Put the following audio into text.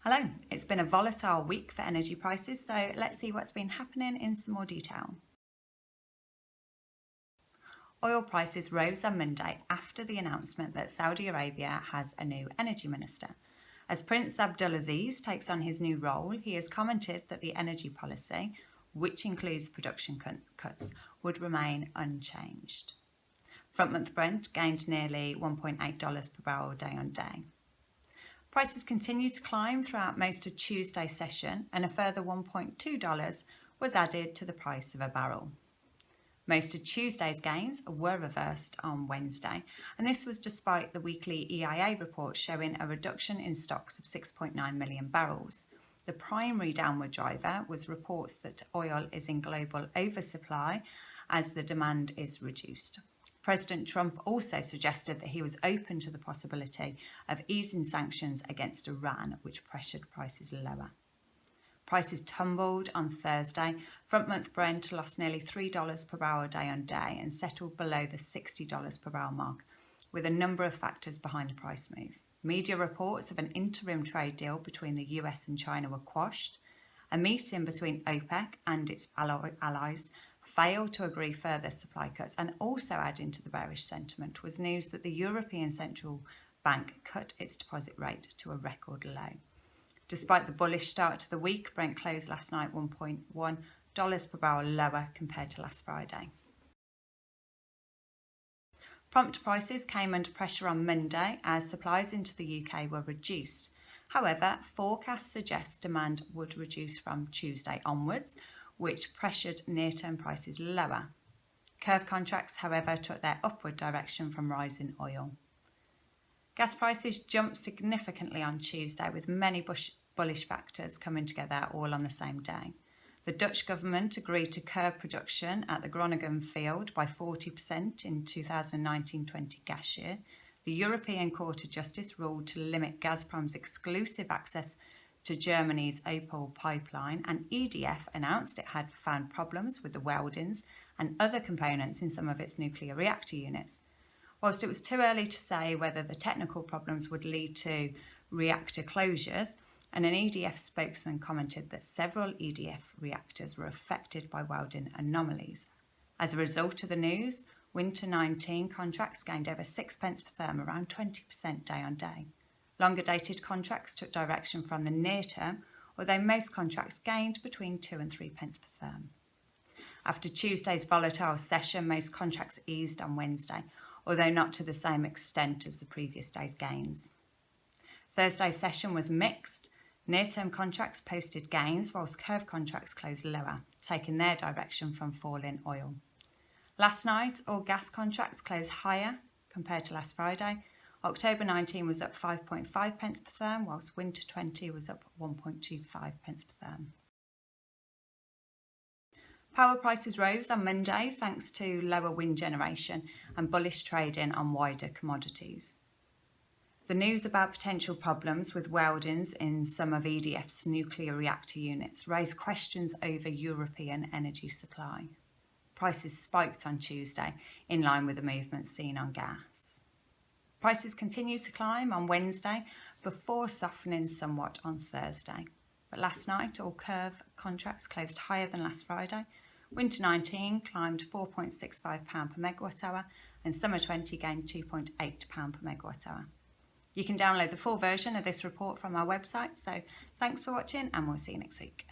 Hello, it's been a volatile week for energy prices, so let's see what's been happening in some more detail. Oil prices rose on Monday after the announcement that Saudi Arabia has a new energy minister. As Prince Abdulaziz takes on his new role, he has commented that the energy policy, which includes production cuts, would remain unchanged. Front-month Brent gained nearly $1.8 per barrel day on day. Prices continued to climb throughout most of Tuesday's session, and a further $1.2 was added to the price of a barrel. Most of Tuesday's gains were reversed on Wednesday, and this was despite the weekly EIA report showing a reduction in stocks of 6.9 million barrels. The primary downward driver was reports that oil is in global oversupply as the demand is reduced. President Trump also suggested that he was open to the possibility of easing sanctions against Iran, which pressured prices lower. Prices tumbled on Thursday. Front-month Brent lost nearly $3 per barrel day on day and settled below the $60 per barrel mark, with a number of factors behind the price move. Media reports of an interim trade deal between the US and China were quashed. A meeting between OPEC and its allies failed to agree further supply cuts, and also adding to the bearish sentiment was news that the European Central Bank cut its deposit rate to a record low. Despite the bullish start to the week, Brent closed last night $1.1 per barrel lower compared to last Friday. Prompt prices came under pressure on Monday as supplies into the UK were reduced. However, forecasts suggest demand would reduce from Tuesday onwards, which pressured near-term prices lower. Curve contracts, however, took their upward direction from rising oil. Gas prices jumped significantly on Tuesday, with many bullish factors coming together all on the same day. The Dutch government agreed to curb production at the Groningen field by 40% in 2019-20 gas year. The European Court of Justice ruled to limit Gazprom's exclusive access to Germany's Opal pipeline, and EDF announced it had found problems with the weldings and other components in some of its nuclear reactor units. Whilst it was too early to say whether the technical problems would lead to reactor closures, and an EDF spokesman commented that several EDF reactors were affected by welding anomalies. As a result of the news, Winter 19 contracts gained over 6 pence per therm, around 20% day on day. Longer dated contracts took direction from the near term, although most contracts gained between 2 and 3 pence per therm. After Tuesday's volatile session, most contracts eased on Wednesday, although not to the same extent as the previous day's gains. Thursday's session was mixed. Near-term contracts posted gains, whilst curve contracts closed lower, taking their direction from falling oil. Last night, all gas contracts closed higher compared to last Friday. October 19 was up 5.5 pence per therm, whilst Winter 20 was up 1.25 pence per therm. Power prices rose on Monday thanks to lower wind generation and bullish trading on wider commodities. The news about potential problems with weldings in some of EDF's nuclear reactor units raised questions over European energy supply. Prices spiked on Tuesday, in line with the movement seen on gas. Prices continued to climb on Wednesday before softening somewhat on Thursday. But last night, all curve contracts closed higher than last Friday. Winter 19 climbed £4.65 per megawatt hour, and Summer 20 gained £2.8 per megawatt hour. You can download the full version of this report from our website. So thanks for watching, and we'll see you next week.